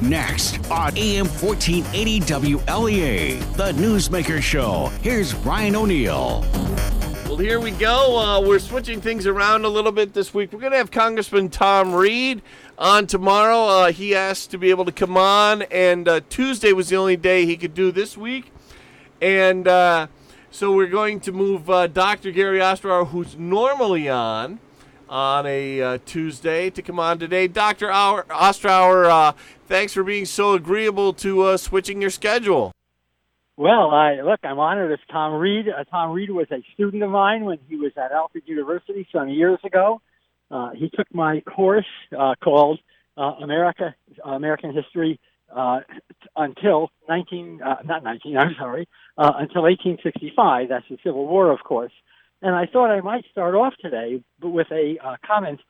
Next on AM 1480 WLEA, the Newsmaker Show. Here's Brian O'Neill. Well, here we go. We're switching things around a little bit this week. We're going to have Congressman Tom Reed on tomorrow. He asked to be able to come on, and Tuesday was the only day he could do this week. And so we're going to move Dr. Gary Ostrower, who's normally on a Tuesday, to come on today. Dr. Ostrower, thanks for being so agreeable to switching your schedule. Well, I'm honored. It's Tom Reed. Tom Reed was a student of mine when he was at Alfred University some years ago. He took my course called American History until 1865. That's the Civil War, of course. And I thought I might start off today with a comment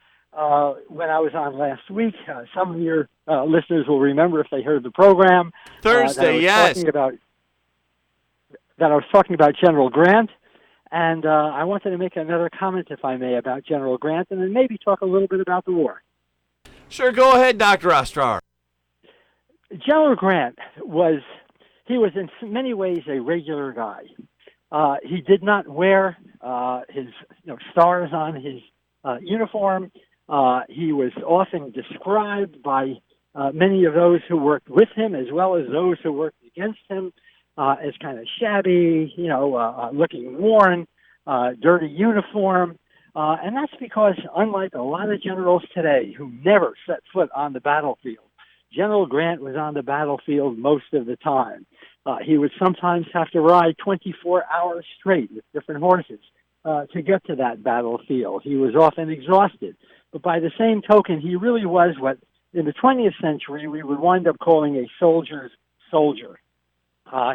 when I was on last week. Some of your listeners will remember if they heard the program. Thursday, yes. That I was talking about General Grant. And I wanted to make another comment, if I may, about General Grant, and then maybe talk a little bit about the war. Sure, go ahead, Dr. Ostrower. General Grant was in many ways a regular guy. He did not wear his stars on his uniform. He was often described by many of those who worked with him as well as those who worked against him as kind of shabby, looking worn, dirty uniform. And that's because, unlike a lot of generals today who never set foot on the battlefield, General Grant was on the battlefield most of the time. He would sometimes have to ride 24 hours straight with different horses to get to that battlefield. He was often exhausted. But by the same token, he really was what, in the 20th century, we would wind up calling a soldier's soldier.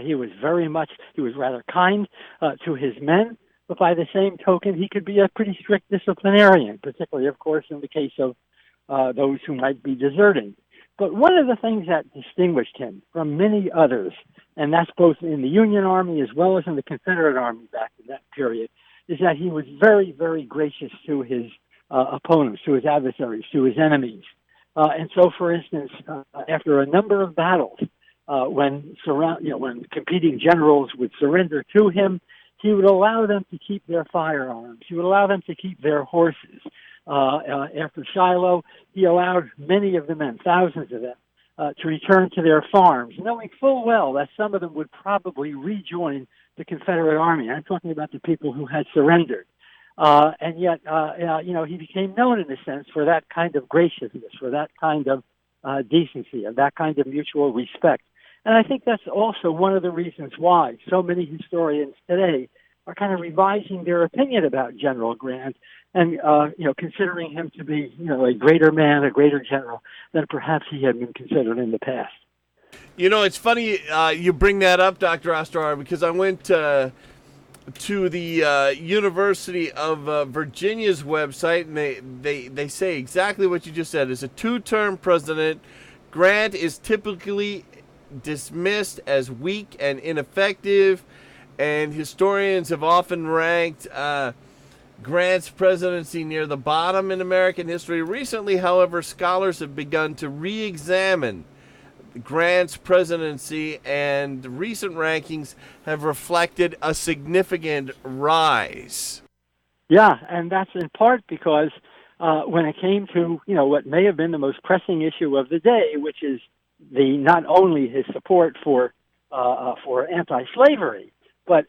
He was rather kind to his men, but by the same token, he could be a pretty strict disciplinarian, particularly, of course, in the case of those who might be deserting. But one of the things that distinguished him from many others, and that's both in the Union Army as well as in the Confederate Army back in that period, is that he was very, very gracious to his opponents, to his adversaries, to his enemies. And so, for instance, after a number of battles, when competing generals would surrender to him, he would allow them to keep their firearms. He would allow them to keep their horses. After Shiloh, he allowed many of the men, thousands of them, to return to their farms, knowing full well that some of them would probably rejoin the Confederate Army. I'm talking about the people who had surrendered. And yet, he became known in a sense for that kind of graciousness, for that kind of decency, and that kind of mutual respect. And I think that's also one of the reasons why so many historians today are kind of revising their opinion about General Grant and, considering him to be, a greater man, a greater general than perhaps he had been considered in the past. It's funny you bring that up, Dr. Ostrower, because I went to the University of Virginia's website, and they say exactly what you just said. As a two-term president, Grant is typically dismissed as weak and ineffective, and historians have often ranked Grant's presidency near the bottom in American history. Recently, however, scholars have begun to re-examine Grant's presidency, and recent rankings have reflected a significant rise. Yeah, and that's in part because when it came to, what may have been the most pressing issue of the day, which is not only his support for anti-slavery, but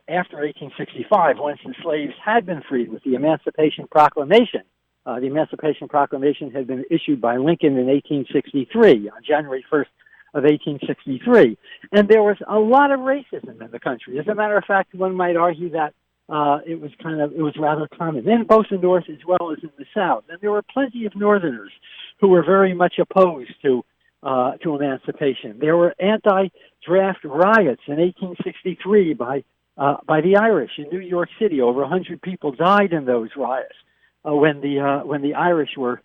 after 1865, once the slaves had been freed with the Emancipation Proclamation. The Emancipation Proclamation had been issued by Lincoln in 1863, on January 1st of 1863, and there was a lot of racism in the country. As a matter of fact, one might argue that it was rather common, in both the North as well as in the South. And there were plenty of Northerners who were very much opposed to emancipation. There were anti-draft riots in 1863 by the Irish in New York City. Over 100 people died in those riots when the Irish were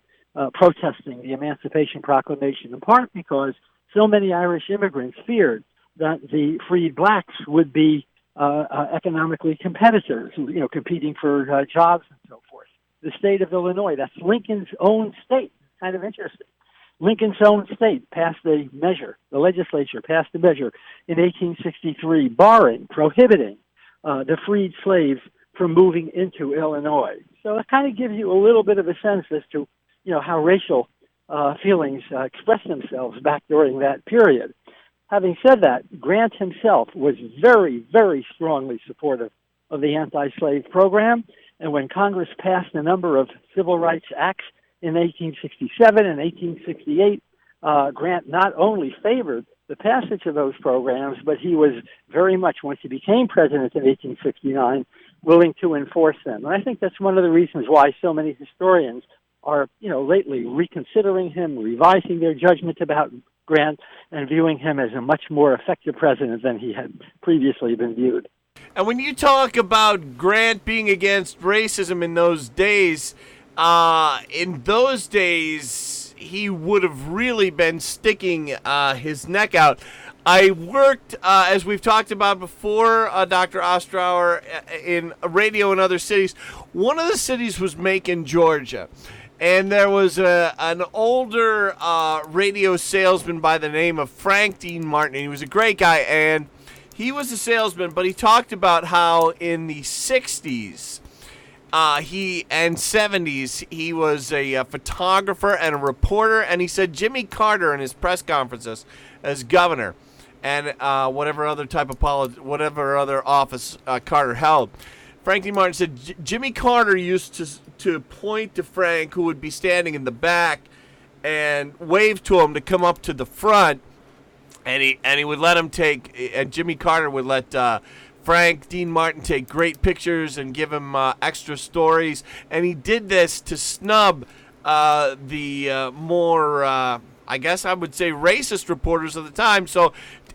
protesting the Emancipation Proclamation, in part because so many Irish immigrants feared that the freed blacks would be economically competitors, competing for jobs and so forth. The state of Illinois, that's Lincoln's own state, kind of interesting. Lincoln's own state passed a measure, the legislature passed a measure in 1863 prohibiting the freed slaves from moving into Illinois. So it kind of gives you a little bit of a sense as to, how racial feelings expressed themselves back during that period. Having said that, Grant himself was very, very strongly supportive of the anti-slave program, and when Congress passed a number of civil rights acts in 1867 and 1868, Grant not only favored the passage of those programs, but he was very much, once he became president in 1869, willing to enforce them. And I think that's one of the reasons why so many historians are, lately reconsidering him, revising their judgment about Grant, and viewing him as a much more effective president than he had previously been viewed. And when you talk about Grant being against racism in those days, he would have really been sticking his neck out. I worked, as we've talked about before, Dr. Ostrower, in radio in other cities. One of the cities was Macon, Georgia. And there was an older radio salesman by the name of Frank Dean Martin. He was a great guy, and he was a salesman, but he talked about how in the 60s and 70s, he was a photographer and a reporter, and he said Jimmy Carter in his press conferences as governor and whatever other office Carter held. Frank D. Martin said Jimmy Carter used to point to Frank, who would be standing in the back, and wave to him to come up to the front, and he would let him and Jimmy Carter would let Frank Dean Martin take great pictures and give him extra stories, and he did this to snub the more, I guess I would say, racist reporters of the time.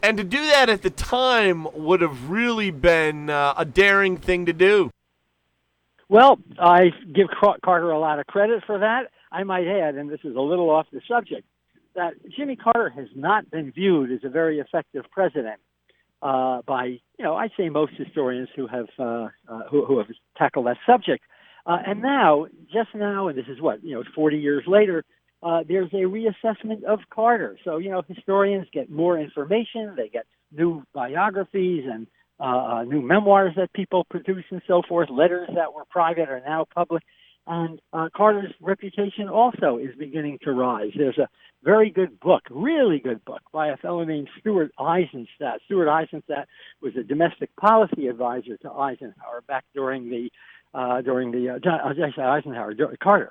And to do that at the time would have really been a daring thing to do. Well, I give Carter a lot of credit for that. I might add, and this is a little off the subject, that Jimmy Carter has not been viewed as a very effective president by, I'd say most historians who have tackled that subject. And now, and this is 40 years later, there's a reassessment of Carter. So, historians get more information, they get new biographies and new memoirs that people produce and so forth, letters that were private are now public. And Carter's reputation also is beginning to rise. There's a very good book, really good book, by a fellow named Stuart Eisenstadt. Stuart Eisenstadt was a domestic policy advisor to Eisenhower back during Carter.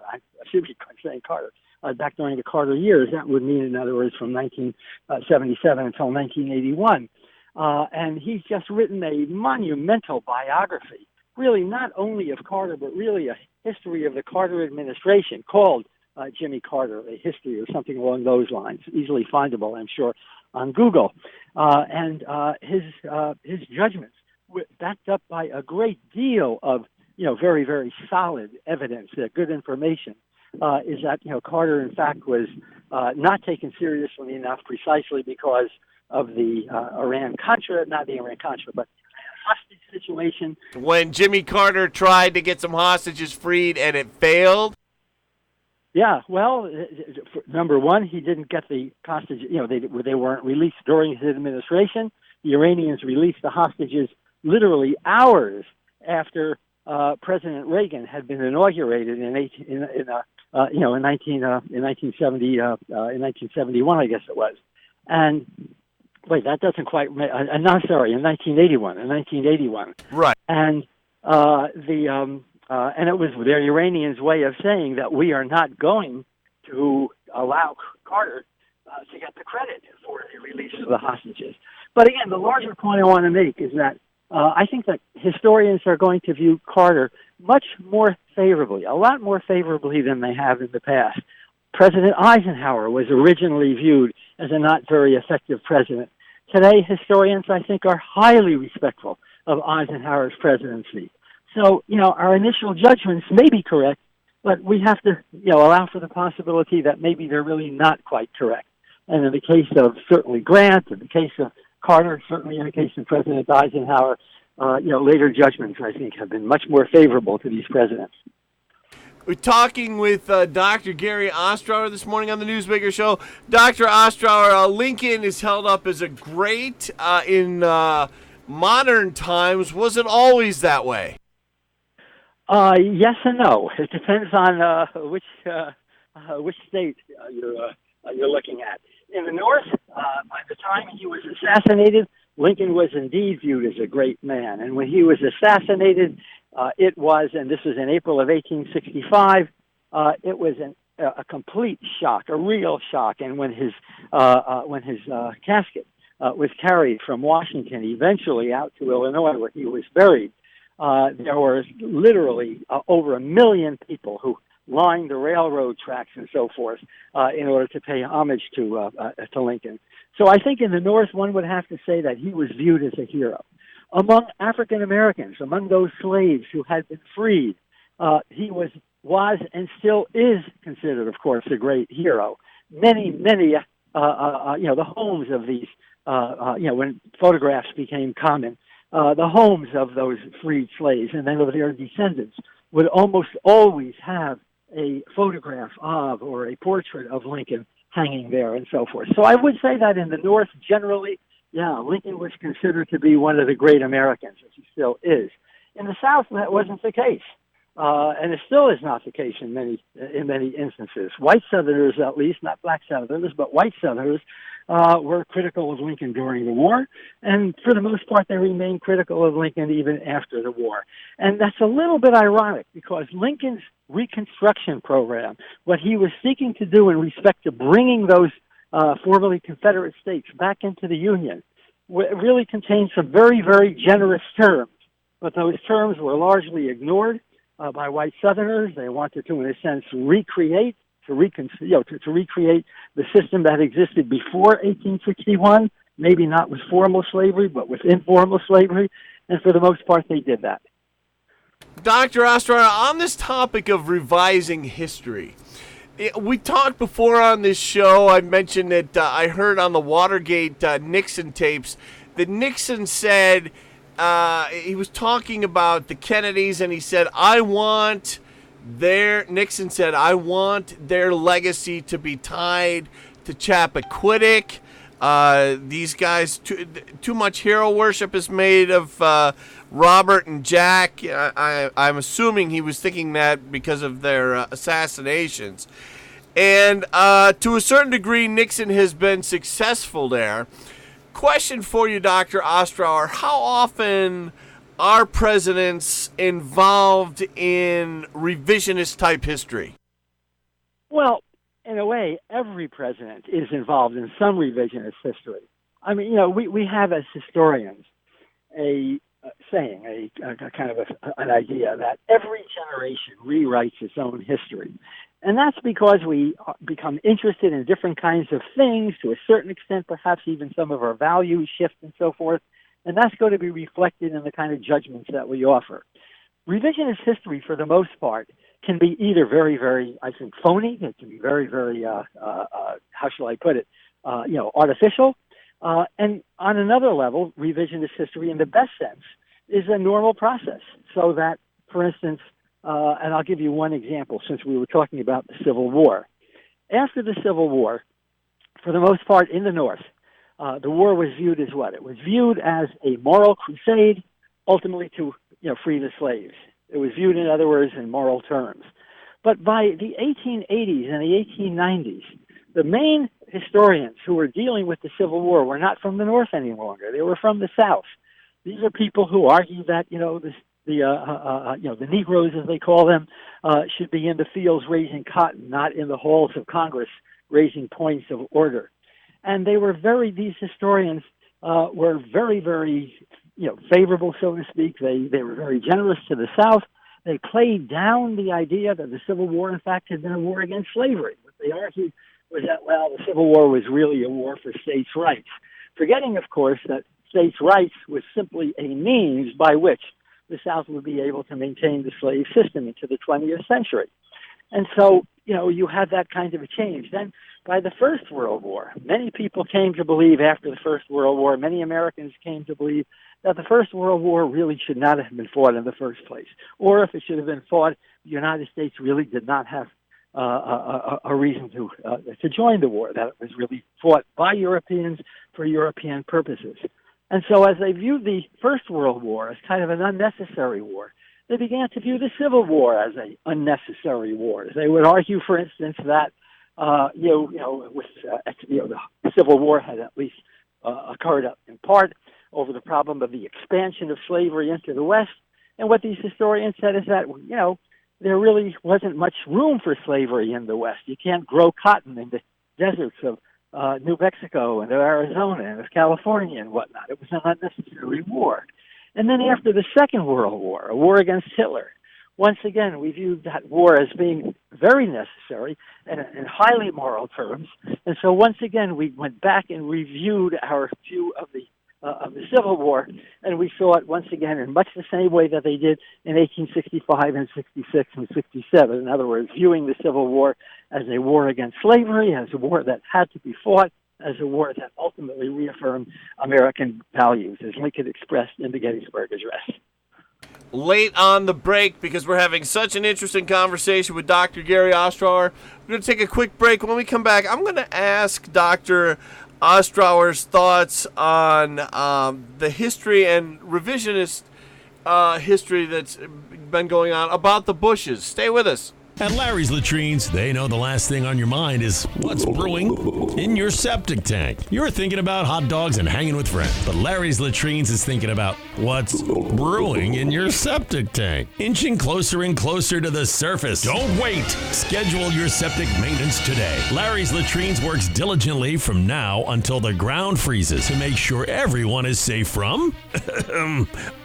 I should be saying Carter. Back during the Carter years, that would mean, in other words, from 1977 until 1981. And he's just written a monumental biography, really not only of Carter, but really a history of the Carter administration called Jimmy Carter, a history or something along those lines, easily findable, I'm sure, on Google. And his judgments were backed up by a great deal of, very, very solid evidence, good information. Is that, Carter, in fact, was not taken seriously enough precisely because of the not the Iran-Contra, but hostage situation. When Jimmy Carter tried to get some hostages freed and it failed? Yeah, well, number one, he didn't get the hostages, they weren't released during his administration. The Iranians released the hostages literally hours after President Reagan had been inaugurated in 1971, I guess it was. And wait, that doesn't quite. In 1981. Right. And and it was the Iranians' way of saying that we are not going to allow Carter to get the credit for the release of the hostages. But again, the larger point I want to make is that I think that historians are going to view Carter much more favorably, a lot more favorably than they have in the past. President Eisenhower was originally viewed as a not very effective president. Today, historians, I think, are highly respectful of Eisenhower's presidency. So, our initial judgments may be correct, but we have to, allow for the possibility that maybe they're really not quite correct. And in the case of certainly Grant, in the case of Carter, certainly in the case of President Eisenhower, later judgments, I think, have been much more favorable to these presidents. We're talking with Dr. Gary Ostrower this morning on the Newsmaker Show. Dr. Ostrower, Lincoln is held up as a great in modern times. Was it always that way? Yes and no. It depends on which state you're looking at. In the North, by the time he was assassinated, Lincoln was indeed viewed as a great man. And when he was assassinated, it was, and this was in April of 1865, it was a complete shock, a real shock. And when his casket was carried from Washington eventually out to Illinois, where he was buried, there were literally over 1 million people who lined the railroad tracks and so forth in order to pay homage to Lincoln. So I think in the North, one would have to say that he was viewed as a hero. Among African Americans, among those slaves who had been freed, he was and still is considered, of course, a great hero. Many, the homes of these, when photographs became common, the homes of those freed slaves and then of their descendants would almost always have a photograph of or a portrait of Lincoln hanging there and so forth. So I would say that in the North, generally, Lincoln was considered to be one of the great Americans, as he still is. In the South, that wasn't the case. And it still is not the case in many instances. White Southerners, at least, not black Southerners, but white Southerners, were critical of Lincoln during the war, and for the most part, they remained critical of Lincoln even after the war. And that's a little bit ironic, because Lincoln's Reconstruction program, what he was seeking to do in respect to bringing those formerly Confederate states back into the Union, really contained some very, very generous terms, but those terms were largely ignored by white Southerners. They wanted to, in a sense, recreate the system that existed before 1861, maybe not with formal slavery, but with informal slavery, and for the most part, they did that. Dr. Ostrower, on this topic of revising history, we talked before on this show. I mentioned that I heard on the Watergate Nixon tapes that Nixon said, he was talking about the Kennedys, and he said, Nixon said, I want their legacy to be tied to Chappaquiddick. These guys, too much hero worship is made of Robert and Jack. I'm assuming he was thinking that because of their assassinations. And to a certain degree, Nixon has been successful there. Question for you, Dr. Ostrower. How often are presidents involved in revisionist type history? Well, in a way, every president is involved in some revisionist history. I mean, we have as historians a saying, a kind of an idea that every generation rewrites its own history. And that's because we become interested in different kinds of things, to a certain extent, perhaps even some of our values shift and so forth. And that's going to be reflected in the kind of judgments that we offer. Revisionist history, for the most part, can be either very, very, I think, phony. It can be very, very, how shall I put it, artificial. And on another level, revisionist history, in the best sense, is a normal process. So that, for instance, and I'll give you one example, since we were talking about the Civil War. After the Civil War, for the most part in the North, the war was viewed as what? It was viewed as a moral crusade, ultimately to free the slaves. It was viewed, in other words, in moral terms. But by the 1880s and the 1890s, the main historians who were dealing with the Civil War were not from the North any longer. They were from the South. These are people who argue that the Negroes, as they call them, should be in the fields raising cotton, not in the halls of Congress raising points of order. And they were these historians were very, very, favorable, so to speak. They were very generous to the South. They played down the idea that the Civil War, in fact, had been a war against slavery. What they argued was that, the Civil War was really a war for states' rights, forgetting, of course, that states' rights was simply a means by which the South would be able to maintain the slave system into the 20th century. And so you had that kind of a change. Then by the First World War, many people came to believe after the First World War, many Americans came to believe that the First World War really should not have been fought in the first place. Or if it should have been fought, the United States really did not have a reason to join the war, that it was really fought by Europeans for European purposes. And so as they viewed the First World War as kind of an unnecessary war, they began to view the Civil War as an unnecessary war. They would argue, for instance, that the Civil War had at least occurred in part over the problem of the expansion of slavery into the West. And what these historians said is that, there really wasn't much room for slavery in the West. You can't grow cotton in the deserts of New Mexico and of Arizona and of California and whatnot. It was an unnecessary war. And then after the Second World War, a war against Hitler, once again, we viewed that war as being very necessary and in highly moral terms. And so once again, we went back and reviewed our view of the Civil War, and we saw it once again in much the same way that they did in 1865 and 66 and 67. In other words, viewing the Civil War as a war against slavery, as a war that had to be fought, as a war that ultimately reaffirmed American values, as Lincoln expressed in the Gettysburg Address. Late on the break, because we're having such an interesting conversation with Dr. Gary Ostrower, we're going to take a quick break. When we come back, I'm going to ask Dr. Ostrower's thoughts on the history and revisionist history that's been going on about the Bushes. Stay with us. At Larry's Latrines, they know the last thing on your mind is what's brewing in your septic tank. You're thinking about hot dogs and hanging with friends, but Larry's Latrines is thinking about what's brewing in your septic tank. Inching closer and closer to the surface. Don't wait. Schedule your septic maintenance today. Larry's Latrines works diligently from now until the ground freezes to make sure everyone is safe from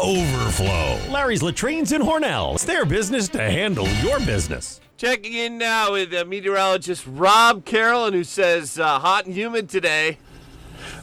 overflow. Larry's Latrines in Hornell. It's their business to handle your business. Checking in now with meteorologist Rob Carrollin, who says hot and humid today.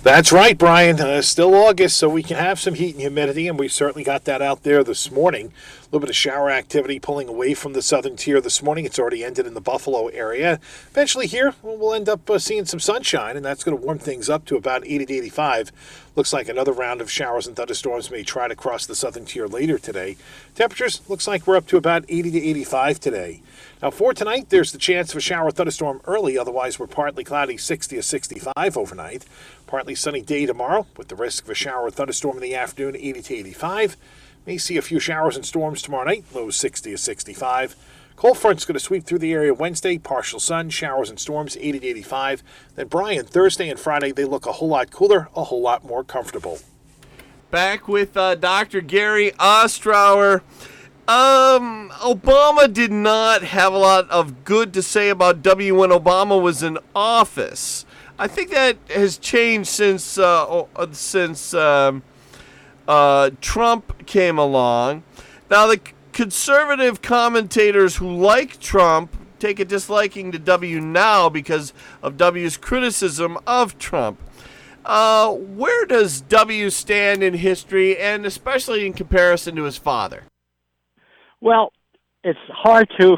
That's right, Brian. Still August, so we can have some heat and humidity, and we certainly got that out there this morning. A little bit of shower activity pulling away from the southern tier this morning. It's already ended in the Buffalo area. Eventually here, we'll end up seeing some sunshine, and that's going to warm things up to about 80 to 85. Looks like another round of showers and thunderstorms may try to cross the southern tier later today. Temperatures, looks like we're up to about 80 to 85 today. Now for tonight, there's the chance of a shower thunderstorm early. Otherwise, we're partly cloudy, 60 to 65 overnight. Partly sunny day tomorrow with the risk of a shower or thunderstorm in the afternoon, 80 to 85. May see a few showers and storms tomorrow night, lows 60 to 65. Cold front's going to sweep through the area Wednesday, partial sun, showers and storms, 80 to 85. Then Brian, Thursday and Friday, they look a whole lot cooler, a whole lot more comfortable. Back with Dr. Gary Ostrower. Obama did not have a lot of good to say about W when Obama was in office. I think that has changed since Trump came along. Now, the conservative commentators who like Trump take a disliking to W now because of W's criticism of Trump. Where does W stand in history, and especially in comparison to his father? Well, it's hard to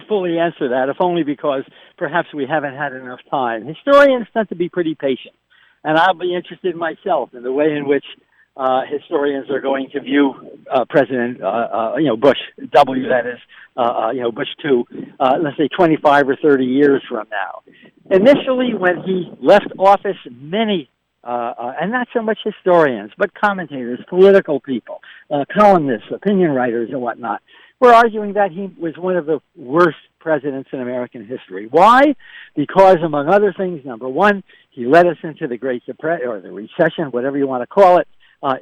fully answer that, if only because perhaps we haven't had enough time. Historians tend to be pretty patient, and I'll be interested myself in the way in which historians are going to view President Bush W, that is, Bush 2, let's say 25 or 30 years from now. Initially, when he left office, many and not so much historians, but commentators, political people, columnists, opinion writers, and whatnot, were arguing that he was one of the worst presidents in American history. Why? Because, among other things, number one, he led us into the Great Depression, or the recession, whatever you want to call it,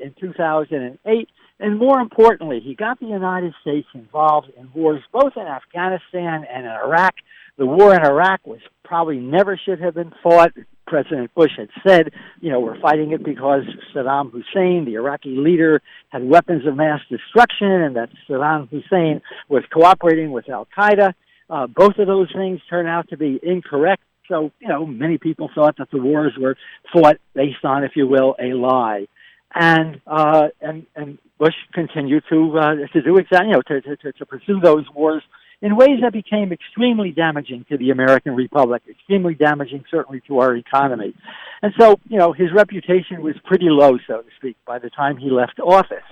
in 2008. And more importantly, he got the United States involved in wars both in Afghanistan and in Iraq. The war in Iraq probably never should have been fought. President Bush had said, we're fighting it because Saddam Hussein, the Iraqi leader, had weapons of mass destruction, and that Saddam Hussein was cooperating with al-Qaeda. Both of those things turned out to be incorrect. So, many people thought that the wars were fought based on, if you will, a lie. And Bush continued to do exactly, to pursue those wars in ways that became extremely damaging to the American Republic, extremely damaging certainly to our economy. And so, his reputation was pretty low, so to speak, by the time he left office.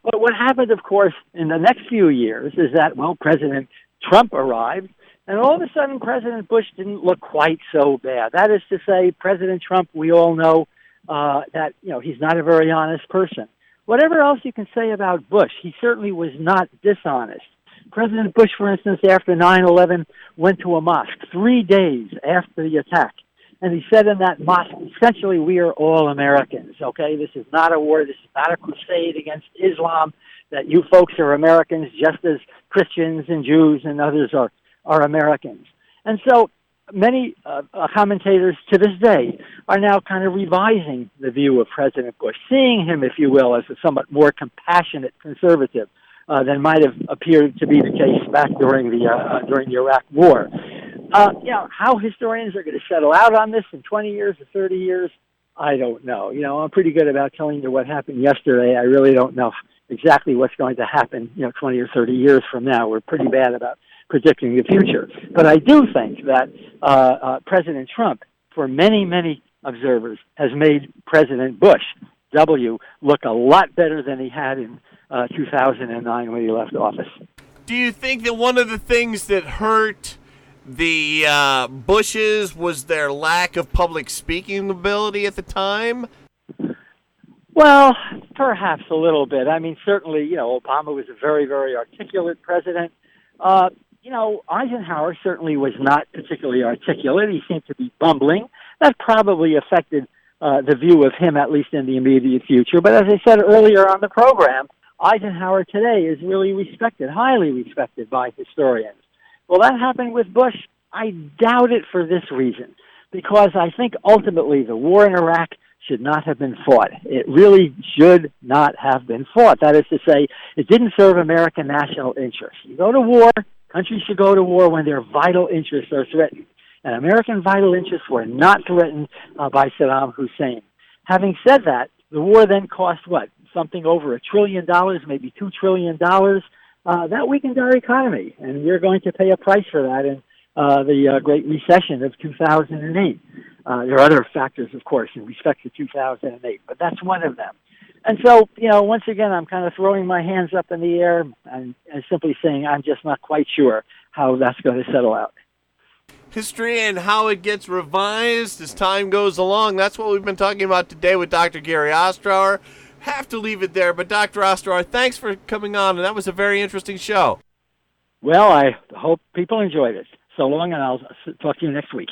But what happened, of course, in the next few years is that, President Trump arrived, and all of a sudden President Bush didn't look quite so bad. That is to say, President Trump, we all know that, he's not a very honest person. Whatever else you can say about Bush, he certainly was not dishonest. President Bush, for instance, after 9/11, went to a mosque 3 days after the attack. And he said in that mosque, essentially, we are all Americans, okay? This is not a war. This is not a crusade against Islam, that you folks are Americans just as Christians and Jews and others are Americans. And so many commentators to this day are now kind of revising the view of President Bush, seeing him, if you will, as a somewhat more compassionate conservative than might have appeared to be the case back during the Iraq War. How historians are going to settle out on this in 20 years or 30 years, I don't know. I'm pretty good about telling you what happened yesterday. I really don't know exactly what's going to happen, 20 or 30 years from now. We're pretty bad about predicting the future. But I do think that President Trump, for many, many observers, has made President Bush, W, look a lot better than he had in 2009 when he left office. Do you think that one of the things that hurt the Bushes was their lack of public speaking ability at the time? Well, perhaps a little bit. I mean, certainly, Obama was a very, very articulate president. Eisenhower certainly was not particularly articulate. He seemed to be bumbling. That probably affected the view of him, at least in the immediate future. But as I said earlier on the program, Eisenhower today is really respected, highly respected by historians. Will that happen with Bush? I doubt it for this reason, because I think ultimately the war in Iraq should not have been fought. It really should not have been fought. That is to say, it didn't serve American national interests. You go to war, countries should go to war when their vital interests are threatened. And American vital interests were not threatened by Saddam Hussein. Having said that, the war then cost what? Something over $1 trillion, maybe $2 trillion. That weakened our economy, and we're going to pay a price for that in the Great Recession of 2008. There are other factors, of course, in respect to 2008, but that's one of them. And so, once again, I'm kind of throwing my hands up in the air and simply saying I'm just not quite sure how that's going to settle out. History and how it gets revised as time goes along. That's what we've been talking about today with Dr. Gary Ostrower. Have to leave it there, but Dr. Ostrower, thanks for coming on, and that was a very interesting show. Well, I hope people enjoyed it. So long, and I'll talk to you next week.